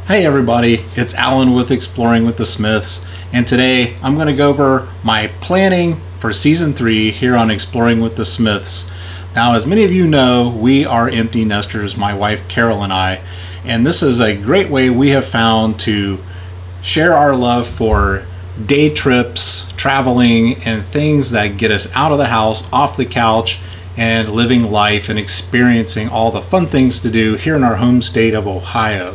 Hey everybody, it's Alan with Exploring with the Smiths, and today I'm going to go over my planning for Season 3 here on Exploring with the Smiths. Now, as many of you know, we are empty nesters, my wife Carol and I, and this is a great way we have found to share our love for day trips, traveling, and things that get us out of the house, off the couch, and living life and experiencing all the fun things to do here in our home state of Ohio.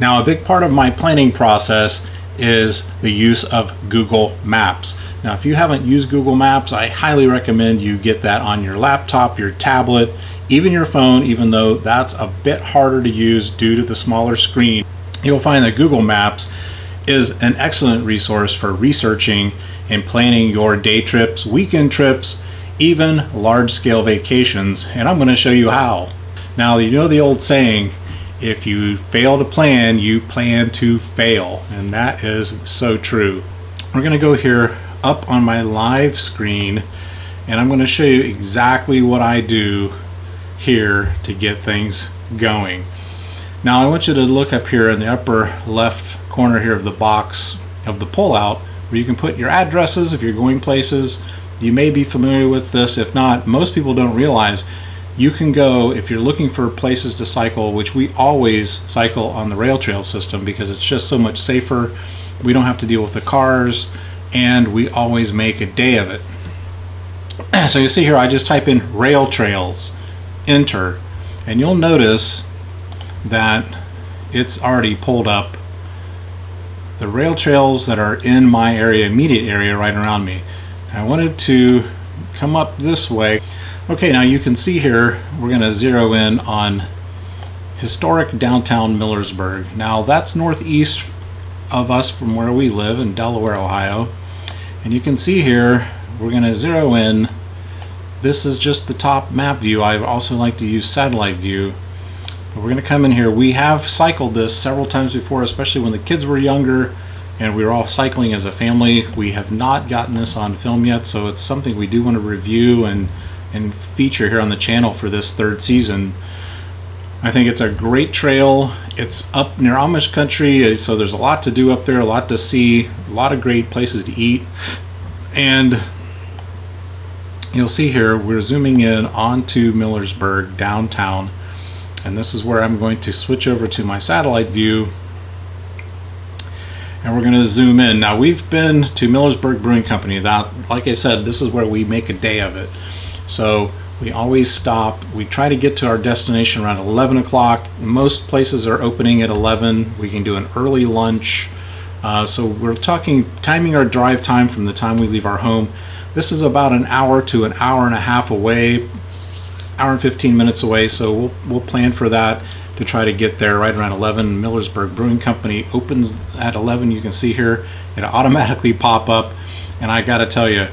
Now, a big part of my planning process is the use of Google Maps. Now, if you haven't used Google Maps, I highly recommend you get that on your laptop, your tablet, even your phone, even though that's a bit harder to use due to the smaller screen. You'll find that Google Maps is an excellent resource for researching and planning your day trips, weekend trips, even large-scale vacations, and I'm going to show you how. Now, you know the old saying, if you fail to plan, you plan to fail, and that is so true. We're going to go here up on my live screen, and I'm going to show you exactly what I do here to get things going. Now, I want you to look up here in the upper left corner here of the box of the pullout, where you can put your addresses if you're going places. You may be familiar with this. If not, most people don't realize you can go, if you're looking for places to cycle, which we always cycle on the rail trail system because it's just so much safer. We don't have to deal with the cars, and we always make a day of it. So you see here, I just type in rail trails, enter, and you'll notice that it's already pulled up the rail trails that are in my area, immediate area right around me. I wanted to come up this way. Okay, now you can see here, we're going to zero in on historic downtown Millersburg. Now that's northeast of us from where we live in Delaware, Ohio. And you can see here, we're going to zero in. This is just the top map view. I also like to use satellite view. But we're going to come in here. We have cycled this several times before, especially when the kids were younger and we were all cycling as a family. We have not gotten this on film yet, so it's something we do want to review and feature here on the channel for this third season. I think it's a great trail. It's up near Amish country, so there's a lot to do up there, a lot to see, a lot of great places to eat. And you'll see here, we're zooming in onto Millersburg downtown, and this is where I'm going to switch over to my satellite view, and we're going to zoom in. Now, we've been to Millersburg Brewing Company. That, like I said, this is where we make a day of it. So we always stop. We try to get to our destination around 11 o'clock. Most places are opening at 11. We can do an early lunch. So we're talking timing our drive time from the time we leave our home. This is about an hour to an hour and a half away, hour and 15 minutes away. So we'll plan for that to try to get there right around 11. Millersburg Brewing Company opens at 11. You can see here it automatically pop up, and I got to tell you,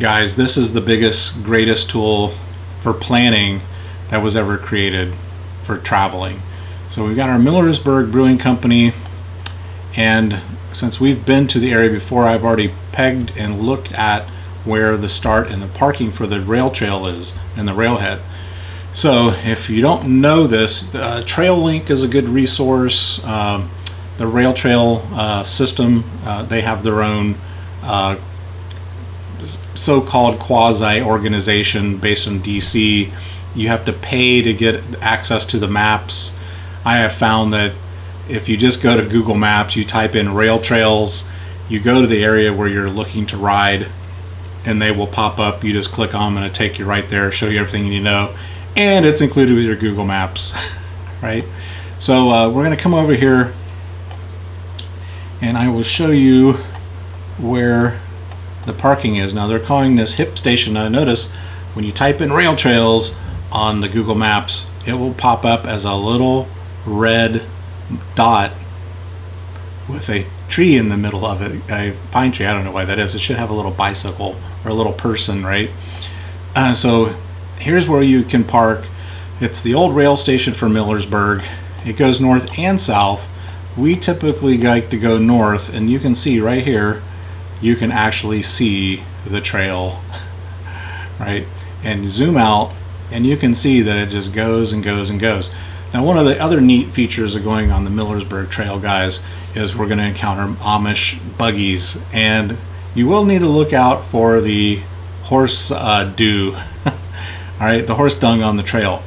guys, this is the biggest, greatest tool for planning that was ever created for traveling. So we've got our Millersburg Brewing Company, and since we've been to the area before, I've already pegged and looked at where the start and the parking for the rail trail is and the railhead. So if you don't know this, Trail Link is a good resource. The rail trail system, they have their own so-called quasi-organization based in DC. You have to pay to get access to the maps. I have found that if you just go to Google Maps, you type in rail trails, you go to the area where you're looking to ride, and they will pop up. You just click on them and it'll take you right there, show you everything you need to know, and it's included with your Google Maps, right? So we're going to come over here and I will show you where the parking is. Now they're calling this HIP station. Now notice when you type in rail trails on the Google Maps, it will pop up as a little red dot with a tree in the middle of it, a pine tree. I don't know why that is. It should have a little bicycle or a little person, right? So here's where you can park. It's the old rail station for Millersburg. It goes north and south. We typically like to go north, and you can see right here, you can actually see the trail, right? And zoom out, and you can see that it just goes and goes and goes. Now, one of the other neat features of going on the Millersburg Trail, guys, is we're going to encounter Amish buggies, and you will need to look out for the horse dew, all right, the horse dung on the trail.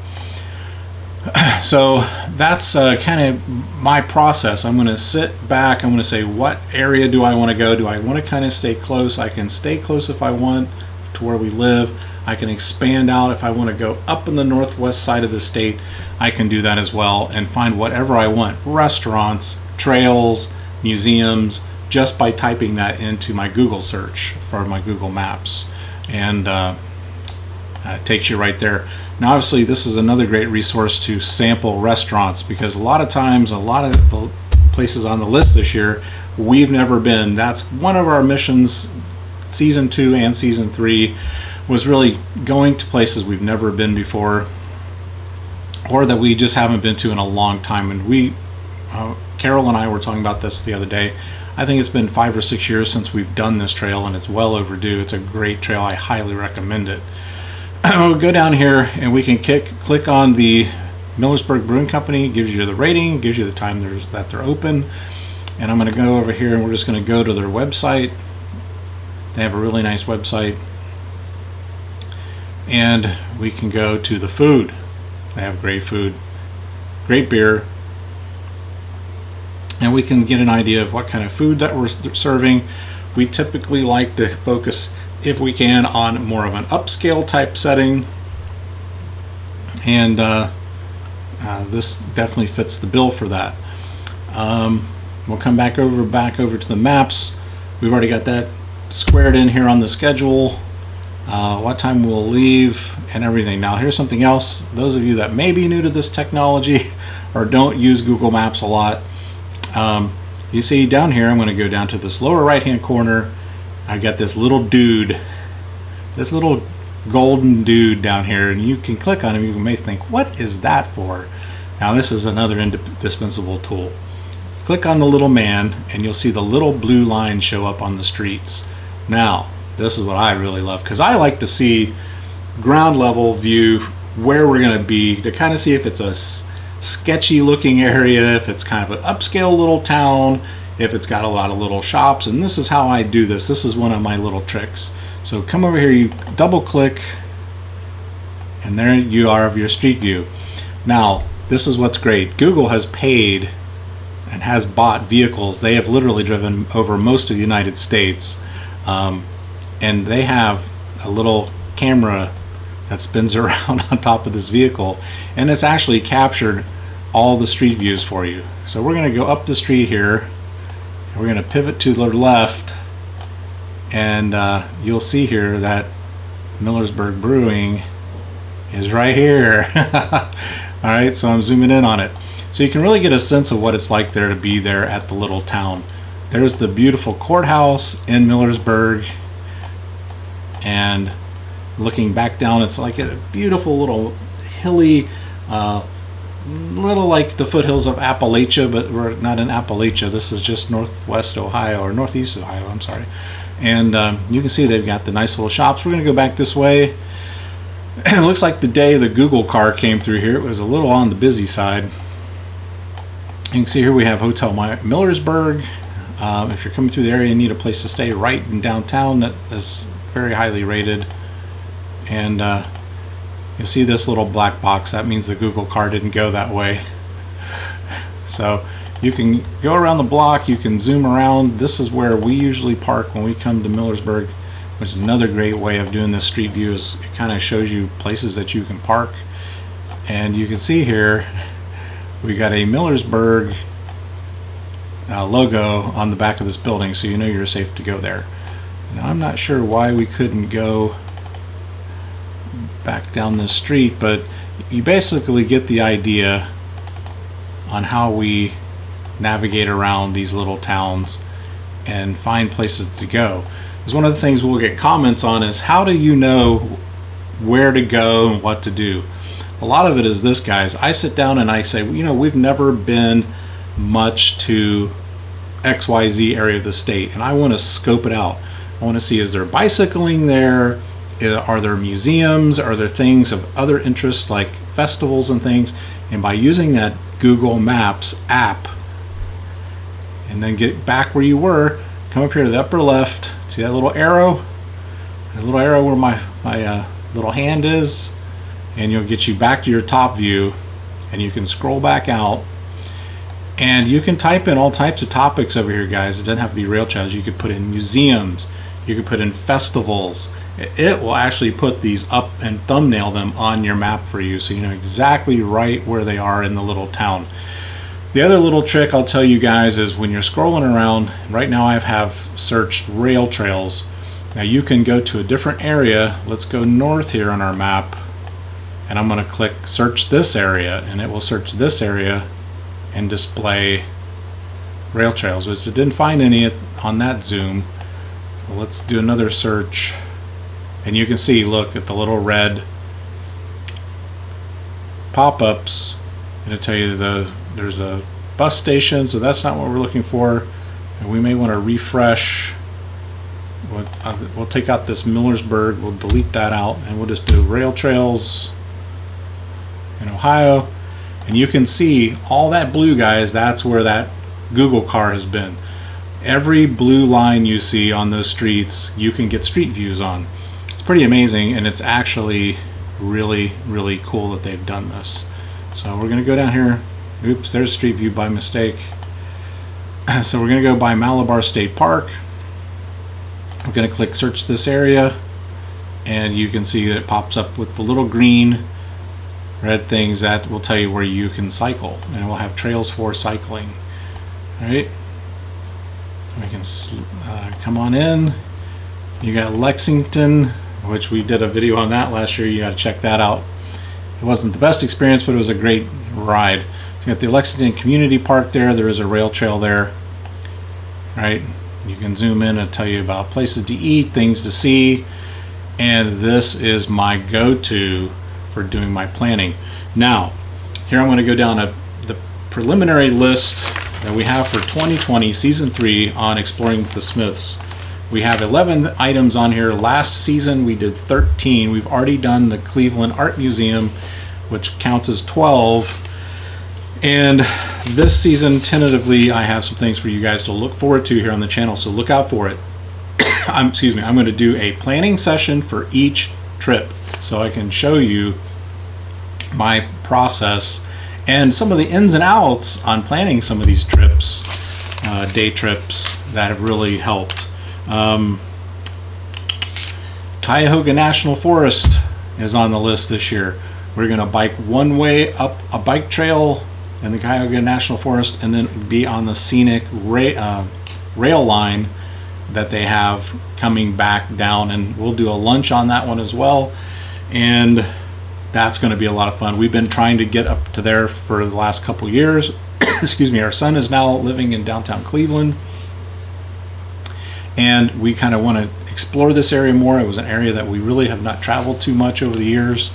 So that's kind of my process. I'm going to sit back. I'm going to say, what area do I want to go? Do I want to kind of stay close? I can stay close if I want to where we live. I can expand out if I want to go up in the northwest side of the state. I can do that as well and find whatever I want. Restaurants, trails, museums, just by typing that into my Google search for my Google Maps. And it takes you right there. Now, obviously, this is another great resource to sample restaurants, because a lot of times, a lot of the places on the list this year, we've never been. That's one of our missions, season 2 and season 3, was really going to places we've never been before, or that we just haven't been to in a long time. And we, Carol and I were talking about this the other day. I think it's been 5 or 6 years since we've done this trail, and it's well overdue. It's a great trail. I highly recommend it. We'll go down here and we can click on the Millersburg Brewing Company. It gives you the rating, gives you the time that they're open. And I'm going to go over here and we're just going to go to their website. They have a really nice website. And we can go to the food. They have great food, great beer. And we can get an idea of what kind of food that we're serving. We typically like to focus, if we can, on more of an upscale type setting, and this definitely fits the bill for that. We'll come back over to the maps. We've already got that squared in here on the schedule, what time we'll leave and everything. Now, here's something else. Those of you that may be new to this technology or don't use Google Maps a lot, you see down here, I'm going to go down to this lower right hand corner. I got this little dude, this little golden dude down here, and you can click on him. You may think, what is that for? Now, this is another indispensable tool. Click on the little man and you'll see the little blue line show up on the streets. Now, this is what I really love, because I like to see ground level view where we're going to be, to kind of see if it's a sketchy looking area, if it's kind of an upscale little town, if it's got a lot of little shops. And this is how I do this. This is one of my little tricks. So come over here, you double click, and there you are of your street view. Now, this is what's great. Google has paid and has bought vehicles. They have literally driven over most of the United States, and they have a little camera that spins around on top of this vehicle, and it's actually captured all the street views for you. So we're going to go up the street here. We're going to pivot to the left, and you'll see here that Millersburg Brewing is right here. All right, so I'm zooming in on it. So you can really get a sense of what it's like there to be there at the little town. There's the beautiful courthouse in Millersburg, and looking back down, it's like a beautiful little hilly, little like the foothills of Appalachia, but we're not in Appalachia. This is just northwest Ohio, or northeast Ohio, I'm sorry. And you can see they've got the nice little shops. We're going to go back this way. It looks like the day the Google car came through here, it was a little on the busy side. You can see here we have Hotel Millersburg. If you're coming through the area and need a place to stay right in downtown, that is very highly rated. And you'll see this little black box. That means the Google car didn't go that way. So you can go around the block, you can zoom around. This is where we usually park when we come to Millersburg, which is another great way of doing this street view. Is it kind of shows you places that you can park. And you can see here we got a Millersburg logo on the back of this building, so you know you're safe to go there. Now, I'm not sure why we couldn't go back down this street, but you basically get the idea on how we navigate around these little towns and find places to go. Because one of the things we'll get comments on is, how do you know where to go and what to do? A lot of it is this, guys. I sit down and I say, you know, we've never been much to XYZ area of the state, and I want to scope it out. I want to see, is there bicycling there? Are there museums? Are there things of other interest like festivals and things? And by using that Google Maps app, and then get back where you were, come up here to the upper left, see that little arrow? That little arrow where my little hand is, and you'll get you back to your top view, and you can scroll back out, and you can type in all types of topics over here, guys. It doesn't have to be rail trails. You could put in museums, you could put in festivals. It will actually put these up and thumbnail them on your map for you, so you know exactly right where they are in the little town. The other little trick I'll tell you guys is when you're scrolling around, right now I have searched rail trails. Now you can go to a different area. Let's go north here on our map, and I'm going to click search this area, and it will search this area and display rail trails, which it didn't find any on that zoom. Well, let's do another search, and you can see, look at the little red pop-ups, and it'll tell you there's a bus station, so that's not what we're looking for, and we may want to refresh. We'll take out this Millersburg, we'll delete that out, and we'll just do rail trails in Ohio. And you can see all that blue, guys, that's where that Google car has been. Every blue line you see on those streets, you can get street views on. It's pretty amazing, and it's actually really, really cool that they've done this. So we're going to go down here. Oops, there's street view by mistake. So we're going to go by Malabar State Park. We're going to click search this area, and you can see that it pops up with the little green red things that will tell you where you can cycle, and it will have trails for cycling. All right, we can come on in. You got Lexington, which we did a video on that last year. You got to check that out. It wasn't the best experience, but it was a great ride. So you got the Lexington Community Park there. There is a rail trail there. Right, you can zoom in and tell you about places to eat, things to see, and this is my go-to for doing my planning. Now, here I'm going to go down the preliminary list that we have for 2020 Season 3 on Exploring with the Smiths. We have 11 items on here. Last season we did 13. We've already done the Cleveland Art Museum, which counts as 12. And this season, tentatively, I have some things for you guys to look forward to here on the channel, so look out for it. I'm going to do a planning session for each trip, so I can show you my process and some of the ins and outs on planning some of these trips, day trips, that have really helped. Cuyahoga National Forest is on the list this year. We're going to bike one way up a bike trail in the Cuyahoga National Forest, and then be on the scenic rail line that they have coming back down, and we'll do a lunch on that one as well, and that's going to be a lot of fun. We've been trying to get up to there for the last couple years. Excuse me. Our son is now living in downtown Cleveland, and we kind of want to explore this area more. It was an area that we really have not traveled too much over the years,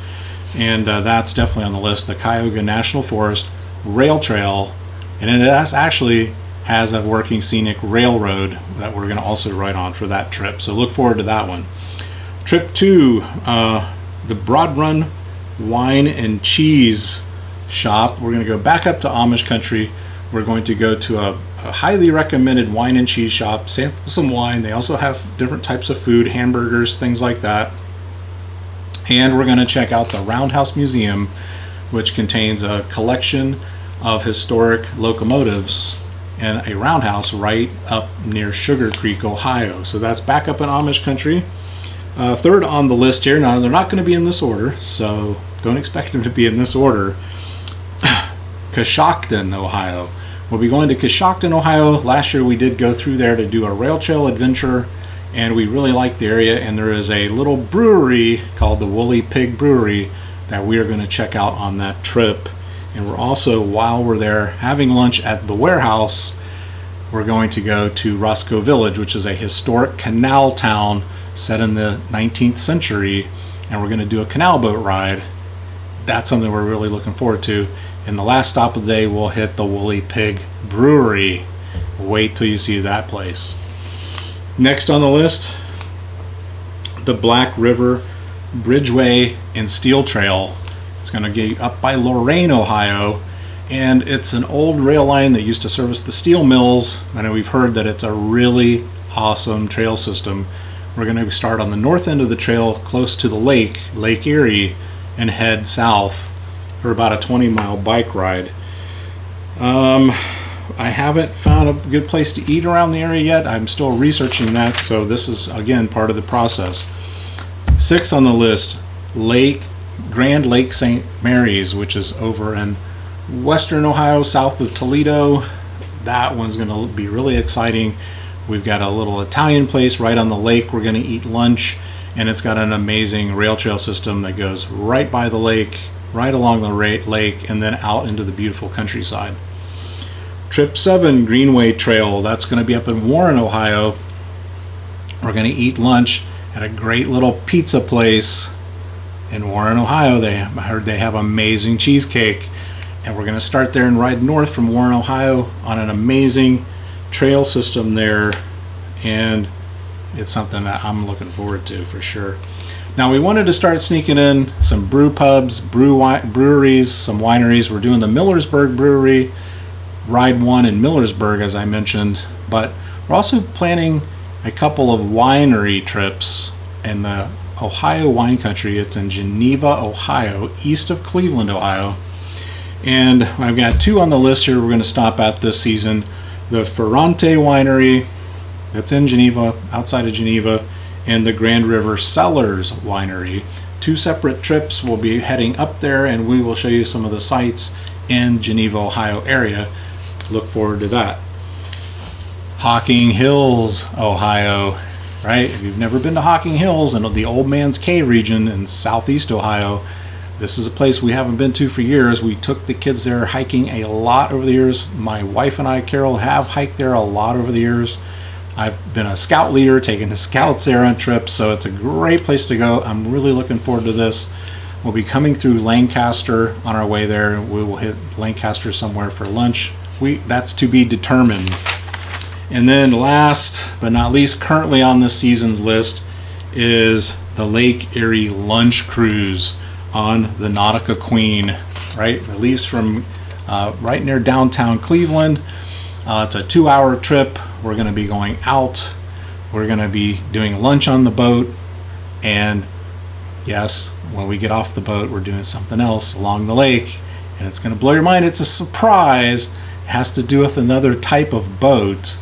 and that's definitely on the list. The Cuyahoga National Forest rail trail, and it actually has a working scenic railroad that we're going to also ride on for that trip, so look forward to that one. Trip 2, the Broad Run Wine and Cheese Shop. We're going to go back up to Amish country. We're going to go to a highly recommended wine and cheese shop, sample some wine. They also have different types of food, hamburgers, things like that. And we're going to check out the Roundhouse Museum, which contains a collection of historic locomotives and a roundhouse right up near Sugar Creek, Ohio. So that's back up in Amish country. Third on the list here, now they're not going to be in this order, so don't expect them to be in this order. Coshocton, Ohio. We'll be going to Coshocton, Ohio. Last year we did go through there to do a rail trail adventure, and we really liked the area, and there is a little brewery called the Woolly Pig Brewery that we are going to check out on that trip. And we're also, while we're there having lunch at the warehouse, we're going to go to Roscoe Village, which is a historic canal town set in the 19th century, and we're going to do a canal boat ride. That's something we're really looking forward to. And the last stop of the day, we'll hit the Woolly Pig Brewery. Wait till you see that place. Next on the list, the Black River Bridgeway and Steel Trail. It's going to get up by Lorain, Ohio, and it's an old rail line that used to service the steel mills. I know we've heard that it's a really awesome trail system. We're going to start on the north end of the trail close to the lake, Lake Erie, and head south for about a 20-mile bike ride. I haven't found a good place to eat around the area yet. I'm still researching that, so this is again part of the process. 6 on the list, Grand Lake St. Mary's, which is over in western Ohio, south of Toledo. That one's going to be really exciting. We've got a little Italian place right on the lake. We're going to eat lunch, and it's got an amazing rail trail system that goes right by the lake, right along the lake, and then out into the beautiful countryside. Trip 7, Greenway Trail. That's going to be up in Warren, Ohio. We're going to eat lunch at a great little pizza place in Warren, Ohio. I heard they have amazing cheesecake. And we're going to start there and ride north from Warren, Ohio on an amazing trail system there. And it's something that I'm looking forward to for sure. Now, we wanted to start sneaking in some brew pubs, breweries, some wineries. We're doing the Millersburg Brewery, Ride 1 in Millersburg, as I mentioned. But we're also planning a couple of winery trips in the Ohio wine country. It's in Geneva, Ohio, east of Cleveland, Ohio. And I've got 2 on the list here we're going to stop at this season. The Ferrante Winery, that's in Geneva, outside of Geneva, and the Grand River Cellars Winery. 2 separate trips. We'll be heading up there, and we will show you some of the sites in Geneva, Ohio area. Look forward to that. Hocking Hills, Ohio, right? If you've never been to Hocking Hills in the Old Man's Cave region in southeast Ohio, this is a place we haven't been to for years. We took the kids there hiking a lot over the years. My wife and I, Carol, have hiked there a lot over the years. I've been a scout leader, taking the scouts there on trips, so it's a great place to go. I'm really looking forward to this. We'll be coming through Lancaster on our way there. We will hit Lancaster somewhere for lunch. That's to be determined. And then last but not least, currently on this season's list is the Lake Erie Lunch Cruise on the Nautica Queen, right? It leaves from right near downtown Cleveland. It's a 2-hour trip. We're going to be going out. We're going to be doing lunch on the boat. And yes, when we get off the boat, we're doing something else along the lake. And it's going to blow your mind. It's a surprise. It has to do with another type of boat.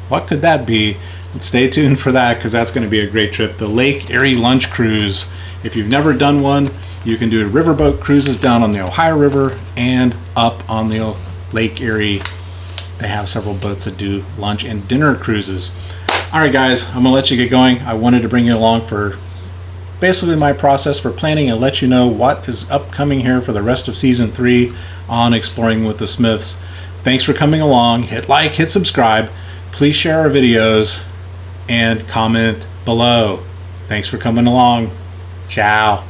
What could that be? Stay tuned for that, because that's going to be a great trip. The Lake Erie Lunch Cruise. If you've never done one, you can do riverboat cruises down on the Ohio River and up on the Lake Erie. They have several boats that do lunch and dinner cruises. All right, guys, I'm going to let you get going. I wanted to bring you along for basically my process for planning and let you know what is upcoming here for the rest of Season 3 on Exploring with the Smiths. Thanks for coming along. Hit like, hit subscribe. Please share our videos and comment below. Thanks for coming along. Ciao.